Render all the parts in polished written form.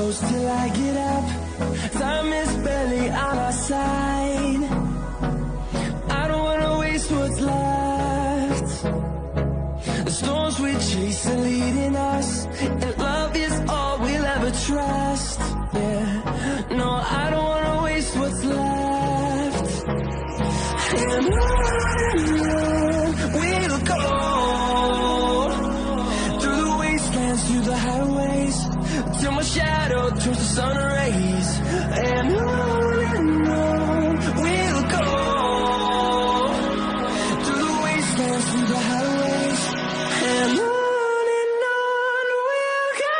close till I get up. Time is barely on our side. I don't wanna waste what's left. The storms we chase are leading us, and love is all we'll ever trust. Yeah, no, I don't wanna waste what's left. And on we'll go, through the wastelands, through the highways, till my shadow turns to sun rays. And on we'll go, through the wastelands, through the highways, and on we'll go.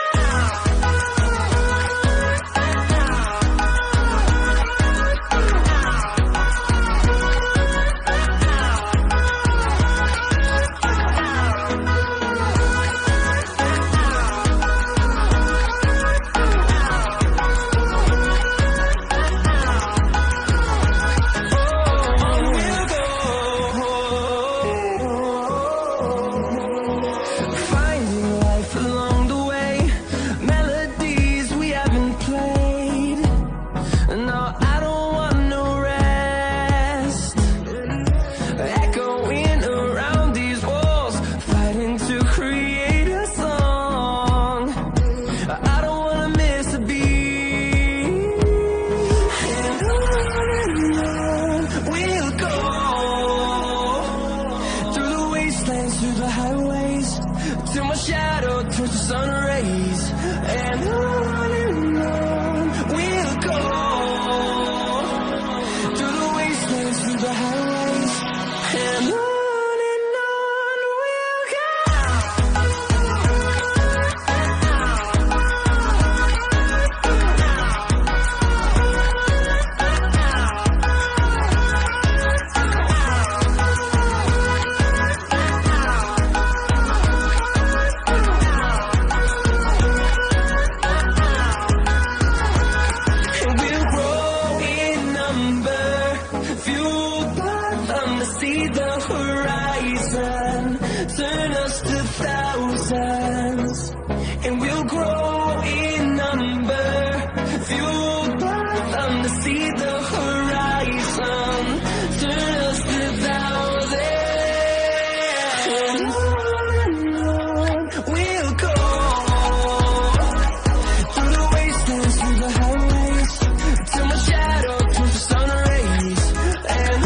Through the highways, till my shadow turns to sun rays. And on we'll go, through the wastelands, through the highways, and on we'll go. See the horizon, turn us to thousands, and we'll grow in number, fueled by them to see the horizon, turn us to thousands. And on we'll go, through the wastelands, through the highways, till my shadow turns to sun rays. And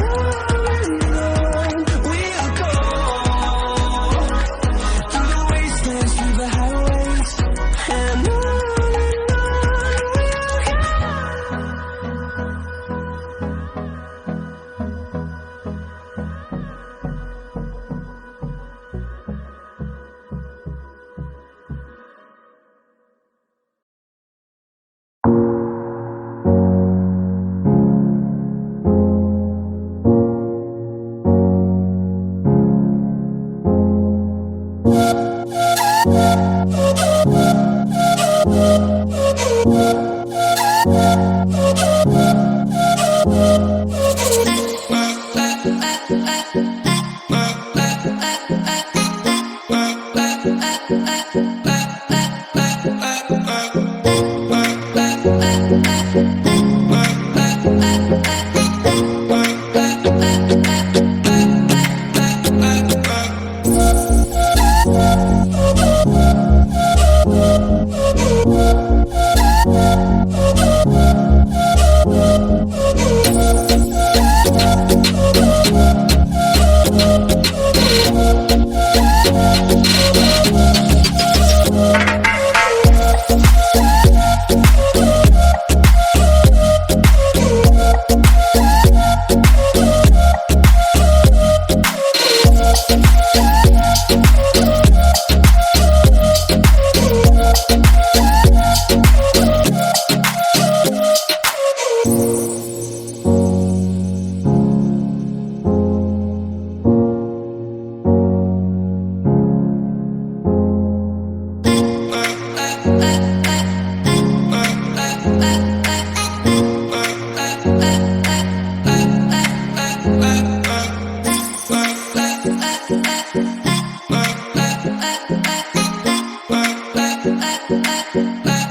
Bye.